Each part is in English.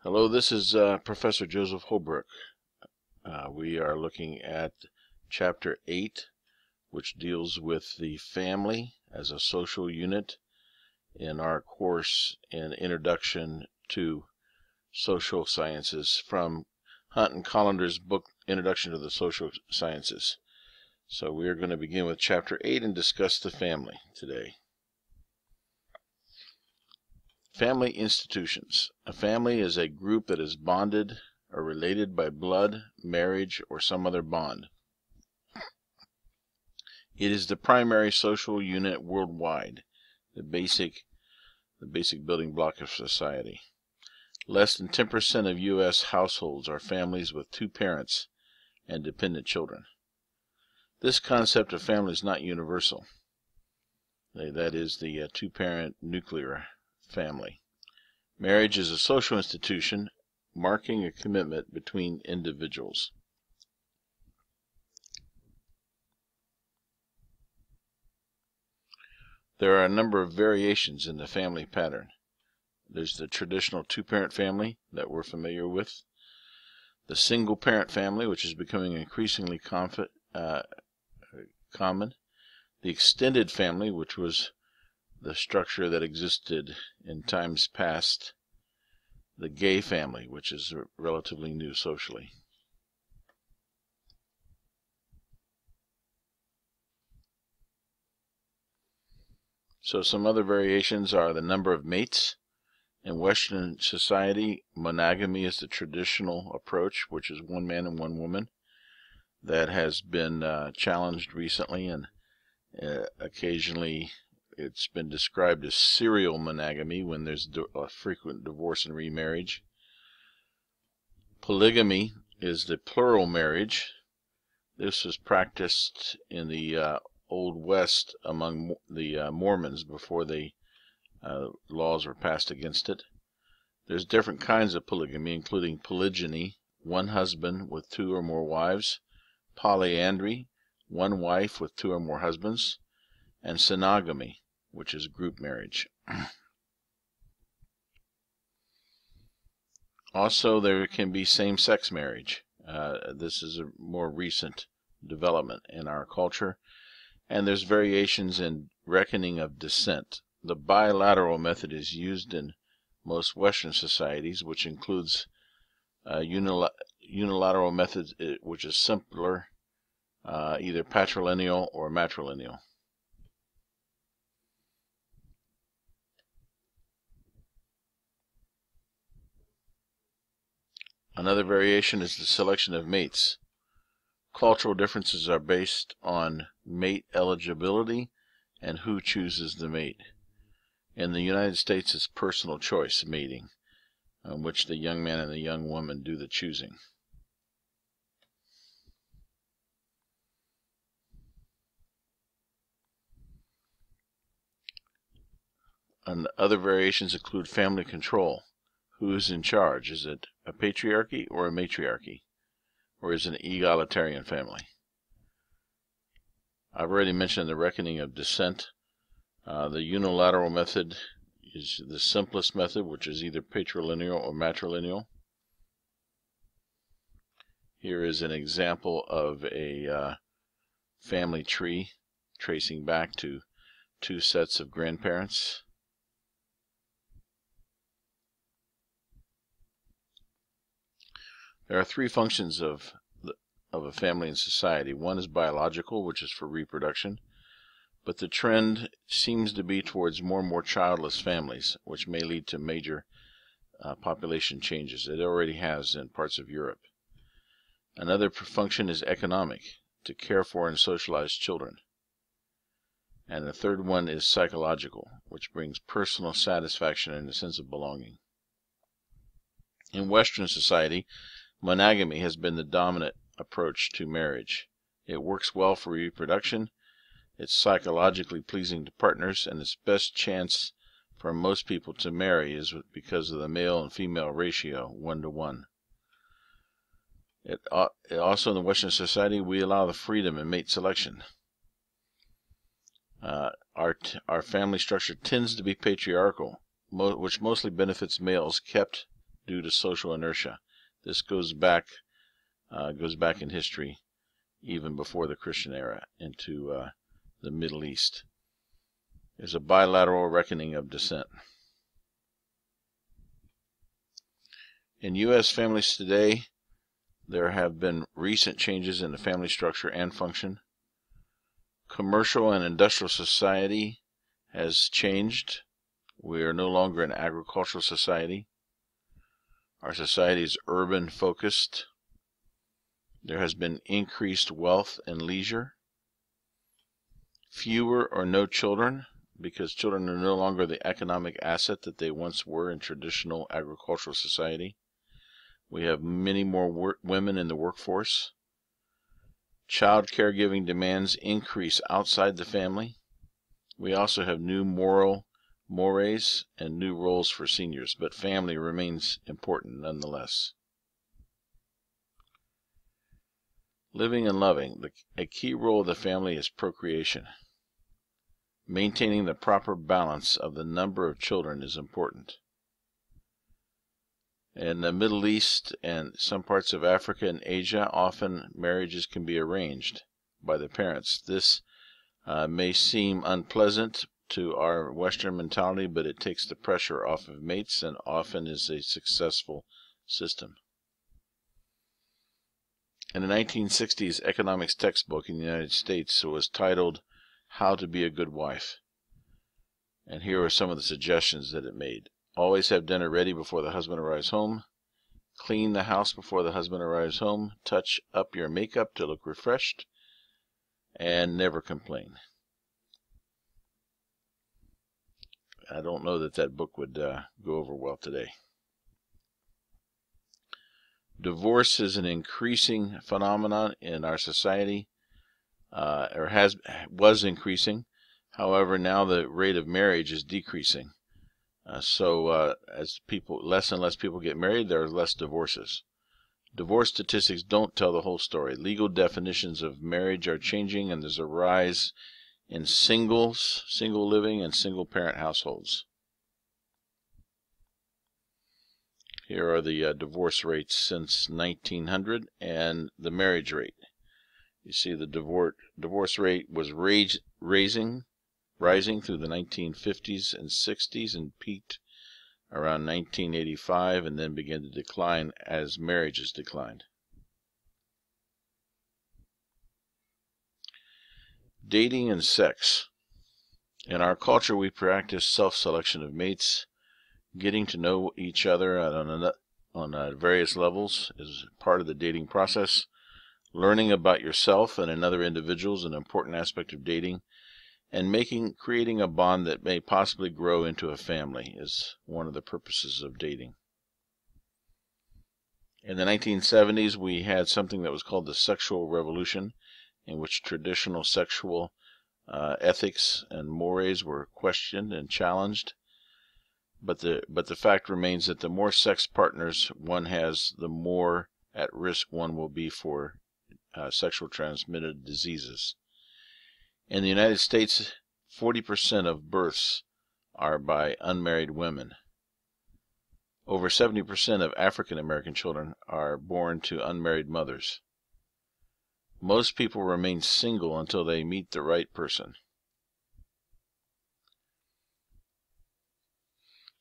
Hello, this is Professor Joseph Holbrook. We are looking at Chapter 8, which deals with the family as a social unit in our course in Introduction to Social Sciences from Hunt and Colander's book, Introduction to the Social Sciences. So we are going to begin with Chapter 8 and discuss the family today. Family institutions. A family is a group that is bonded or related by blood, marriage, or some other bond. It is the primary social unit worldwide, the basic building block of society. Less than 10% of U.S. households are families with two parents and dependent children. This concept of family is not universal. That is the two-parent nuclear family. Marriage is a social institution marking a commitment between individuals. There are a number of variations in the family pattern. There's the traditional two-parent family that we're familiar with, the single-parent family, which is becoming increasingly common, the extended family, which was the structure that existed in times past, the gay family, which is relatively new socially. So some other variations are the number of mates. In Western society, monogamy is the traditional approach, which is one man and one woman. That has been challenged recently, and occasionally it's been described as serial monogamy when there's a frequent divorce and remarriage. Polygamy is the plural marriage. This was practiced in the Old West among the Mormons before the laws were passed against it. There's different kinds of polygamy, including polygyny, one husband with two or more wives, polyandry, one wife with two or more husbands, and synogamy, which is group marriage. Also, there can be same-sex marriage. This is a more recent development in our culture, and there's variations in reckoning of descent. The bilateral method is used in most Western societies, which includes unilateral method, which is simpler, either patrilineal or matrilineal. Another variation is the selection of mates. Cultural differences are based on mate eligibility and who chooses the mate. In the United States, it's personal choice mating, in which the young man and the young woman do the choosing. And other variations include family control. Who is in charge? Is it a patriarchy or a matriarchy? Or is it an egalitarian family? I've already mentioned the reckoning of descent. The unilateral method is the simplest method, which is either patrilineal or matrilineal. Here is an example of a family tree tracing back to two sets of grandparents. There are three functions of a family in society. One is biological, which is for reproduction, but the trend seems to be towards more and more childless families, which may lead to major population changes. It already has in parts of Europe. Another function is economic, to care for and socialize children. And the third one is psychological, which brings personal satisfaction and a sense of belonging. In Western society, monogamy has been the dominant approach to marriage. It works well for reproduction, it's psychologically pleasing to partners, and its best chance for most people to marry is because of the male and female ratio, 1-to-1. Also in the Western society, we allow the freedom in mate selection. Our family structure tends to be patriarchal, which mostly benefits males kept due to social inertia. This goes back in history, even before the Christian era, into the Middle East. There's a bilateral reckoning of descent. In U.S. families today, there have been recent changes in the family structure and function. Commercial and industrial society has changed. We are no longer an agricultural society. Our society is urban focused. There has been increased wealth and leisure. Fewer or no children, because children are no longer the economic asset that they once were in traditional agricultural society. We have many more women in the workforce. Child caregiving demands increase outside the family. We also have new mores and new roles for seniors, but family remains important nonetheless. Living and loving. A key role of the family is procreation. Maintaining the proper balance of the number of children is important. In the Middle East and some parts of Africa and Asia, often marriages can be arranged by the parents. This may seem unpleasant to our Western mentality, but it takes the pressure off of mates and often is a successful system. In the 1960s economics textbook in the United States was titled How to Be a Good Wife. And here are some of the suggestions that it made. Always have dinner ready before the husband arrives home. Clean the house before the husband arrives home. Touch up your makeup to look refreshed. And never complain. I don't know that that book would go over well today. Divorce is an increasing phenomenon in our society, was increasing. However, now the rate of marriage is decreasing. So as less and less people get married, there are less divorces. Divorce statistics don't tell the whole story. Legal definitions of marriage are changing, and there's a rise in single living, and single parent households. Here are the divorce rates since 1900 and the marriage rate. You see the divorce rate was rising through the 1950s and 60s and peaked around 1985 and then began to decline as marriages declined. Dating and sex. In our culture, we practice self-selection of mates. Getting to know each other on various levels is part of the dating process. Learning about yourself and another individual is an important aspect of dating. And creating a bond that may possibly grow into a family is one of the purposes of dating. In the 1970s, we had something that was called the sexual revolution, in which traditional sexual ethics and mores were questioned and challenged. But the fact remains that the more sex partners one has, the more at risk one will be for sexual transmitted diseases. In the United States, 40% of births are by unmarried women. Over 70% of African American children are born to unmarried mothers. Most people remain single until they meet the right person.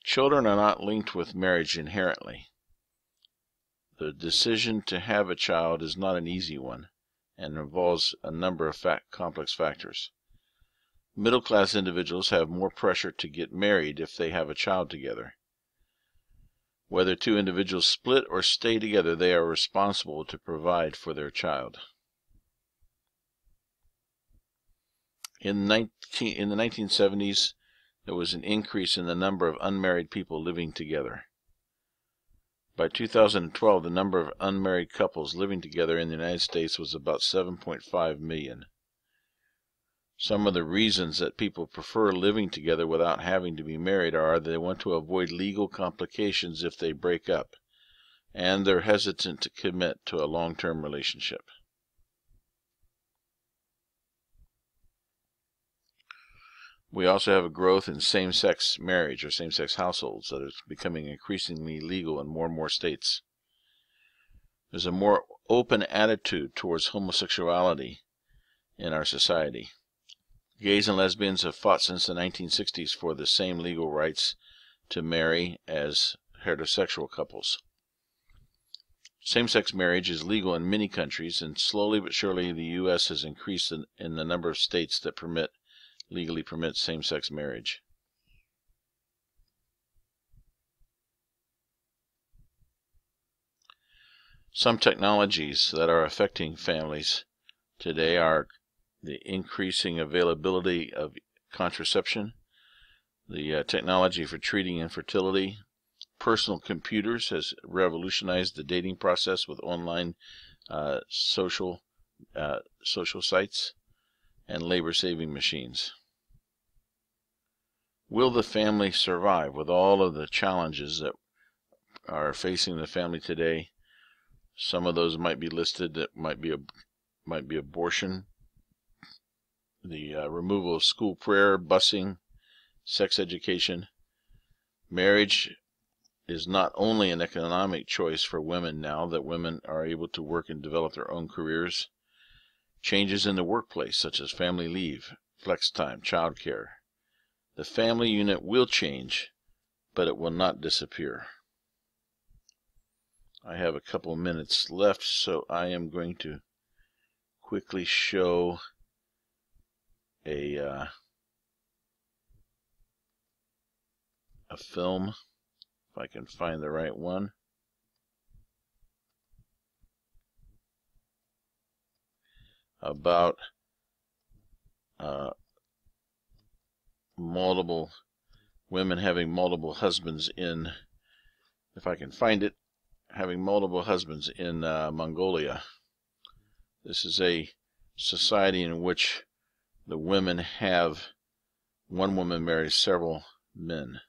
Children are not linked with marriage inherently. The decision to have a child is not an easy one and involves a number of complex factors. Middle-class individuals have more pressure to get married if they have a child together. Whether two individuals split or stay together, they are responsible to provide for their child. In the 1970s, there was an increase in the number of unmarried people living together. By 2012, the number of unmarried couples living together in the United States was about 7.5 million. Some of the reasons that people prefer living together without having to be married are they want to avoid legal complications if they break up, and they're hesitant to commit to a long-term relationship. We also have a growth in same-sex marriage or same-sex households that is becoming increasingly legal in more and more states. There's a more open attitude towards homosexuality in our society. Gays and lesbians have fought since the 1960s for the same legal rights to marry as heterosexual couples. Same-sex marriage is legal in many countries, and slowly but surely the U.S. has increased in the number of states that legally permit same-sex marriage. Some technologies that are affecting families today are the increasing availability of contraception, the technology for treating infertility. Personal computers has revolutionized the dating process with online social sites and labor-saving machines. Will the family survive with all of the challenges that are facing the family today? Some of those might be listed. That might be abortion, the removal of school prayer, busing, sex education. Marriage is not only an economic choice for women now that women are able to work and develop their own careers. Changes in the workplace, such as family leave, flex time, childcare. The family unit will change, but it will not disappear. I have a couple of minutes left, so I am going to quickly show a film, if I can find the right one. About multiple women having multiple husbands in, if I can find it, having multiple husbands in Mongolia. This is a society in which the women have, one woman marries several men.